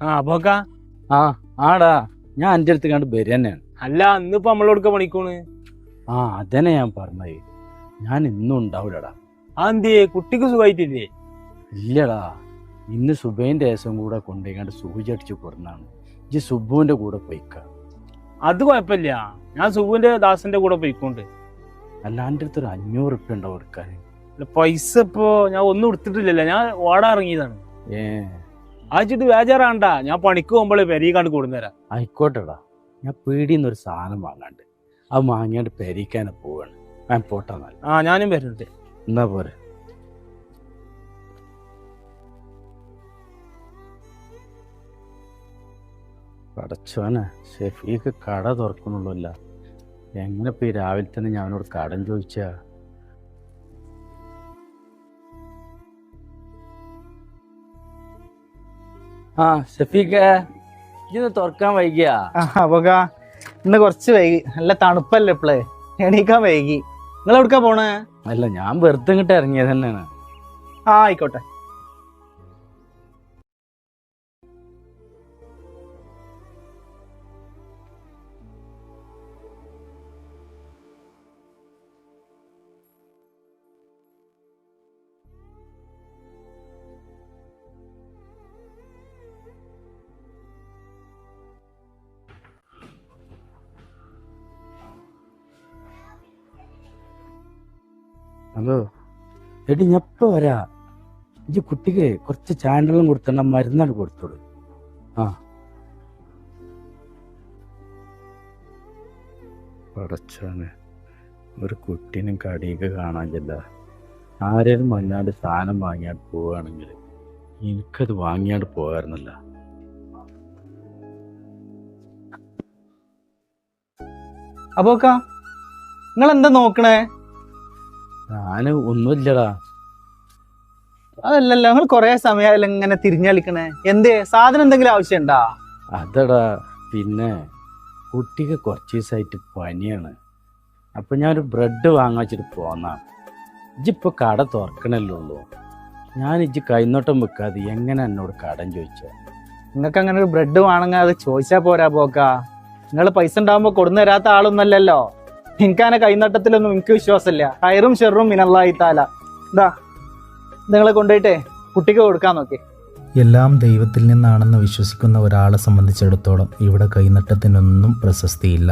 അപ്പൊക്ക ആ ആടാ ഞാൻ എൻ്റെ അടുത്ത് കണ്ട് വരിക തന്നെയാണ്. അല്ല ഇന്നിപ്പോ നമ്മളോടൊക്കെ പണിക്കോണ്. അതന്നെ ഞാൻ പറഞ്ഞത്. ഞാൻ ഇന്നും ഉണ്ടാവില്ലടാ. അതെന്തിയേ കുട്ടിക്ക് സുഖമായിട്ടില്ലേ? ഇല്ലടാ, ഇന്ന് സുബൈൻ്റെ ദിവസം കൂടെ കൊണ്ടുപോയിക്കാണ്ട് സൂചി അടിച്ച് കൊടുന്നാണ്. ഇജ്ജ് സുബുവിൻ്റെ കൂടെ പോയിക്ക. അത് കുഴപ്പമില്ല, ഞാൻ സുബുവിന്റെ ദാസന്റെ കൂടെ പോയിക്കൊണ്ട്. അല്ല എൻ്റെ അടുത്ത് ഒരു 500 ഉറുപ്പ്യ ഉണ്ടാവും എടുക്കാൻ. പൈസ ഇപ്പോ ഞാൻ ഒന്നും എടുത്തിട്ടില്ലല്ലോ, ഞാൻ ഓടാൻ ഇറങ്ങിയതാണ്. ഏ അയച്ചിട്ട് ബേജാറാണ്ട, ഞാൻ പണിക്ക് പോകുമ്പോഴേ പെരീ കണ്ട് കൊടുന്നേരാ. ആയിക്കോട്ടെടാ, ഞാൻ പീടിയെന്നൊരു സാധനം വാങ്ങാണ്ട് അത് വാങ്ങിയാണ്ട് പെരീക്കാനെ പോവാണ്. ഞാൻ പോട്ടാ. ഞാനും വരുന്നുണ്ട്. എന്നാ പോരെ. പടച്ചോനെ, ഷെഫീക്ക് കട തുറക്കണുള്ളൂല്ല. എങ്ങനെ ഇപ്പൊ ഈ രാവിലെ തന്നെ ഞാനോട് കടം ചോദിച്ചാ? ഷെഫീക്ക, ഇന്ന് തുറക്കാൻ വൈകിയാ? അപ്പൊക്ക ഇന്ന് കുറച്ച് വൈകി, നല്ല തണുപ്പല്ലേ ഇപ്പളേ, എണീക്കാൻ വൈകി. നിങ്ങൾ എവിടുക്കാ പോണേ? അല്ല, ഞാൻ വെറുതെ ഇങ്ങോട്ട് ഇറങ്ങിയത് തന്നെയാണ്. ആയിക്കോട്ടെ. ഹലോ എടി, ഞാൻ ഇപ്പൊ വരാ. ഇജ്ജ് കുട്ടിക്ക് കുറച്ച് ചാനലും കൊടുത്തണ്ട, മരുന്നാണ് കൊടുത്തോളൂ. പടച്ചോനെ, ഒരു കുട്ടീനും കടിയൊക്കെ കാണാൻ ചെല്ല. ആരേലും വല്ലാണ്ട് സാധനം വാങ്ങിയാണ്ട് പോവുകയാണെങ്കിൽ എനിക്കത് വാങ്ങിയാണ്ട് പോകാറുന്നില്ല. അപ്പൊക്ക നിങ്ങൾ എന്താ നോക്കണേ? ഞാന് ഒന്നുമില്ലടാ. അതല്ലല്ലോ, നിങ്ങൾ കൊറേ സമയമായാലും ഇങ്ങനെ തിരിഞ്ഞളിക്കണേ. എന്തേ, സാധനം എന്തെങ്കിലും ആവശ്യമുണ്ടാ? അതടാ, പിന്നെ കുട്ടിക്ക് കുറച്ച് ദിവസമായിട്ട് പനിയാണ്. അപ്പം ഞാനൊരു ബ്രെഡ് വാങ്ങിച്ചിട്ട് പോന്നാണ്. ഇജ്ജിപ്പോൾ കട തുറക്കണല്ലേ ഉള്ളൂ. ഞാൻ ഇജ്ജ് കൈനോട്ടം വെക്കാതെ എങ്ങനെ എന്നോട് കടം ചോദിച്ചോ? നിങ്ങൾക്ക് അങ്ങനെ ഒരു ബ്രെഡ് വാങ്ങാൻ അത് ചോദിച്ചാൽ പോരാ പോക്ക. നിങ്ങൾ പൈസ ഉണ്ടാകുമ്പോൾ കൊടുന്നു തരാത്ത ആളൊന്നല്ലല്ലോ. എനിക്കങ്ങനെ കൈനോട്ടത്തിലൊന്നും എനിക്ക് വിശ്വാസമില്ല. ഹൈറും ഷെറും മിനല്ലാഹി തആല. ഇതാ, നിങ്ങളെ കൊണ്ടുപോയിട്ടേ കുട്ടിക്ക് കൊടുക്കാൻ നോക്കി. എല്ലാം ദൈവത്തിൽ നിന്നാണെന്ന് വിശ്വസിക്കുന്ന ഒരാളെ സംബന്ധിച്ചിടത്തോളം ഇവിടെ കൈനട്ടത്തിനൊന്നും പ്രശസ്തിയില്ല.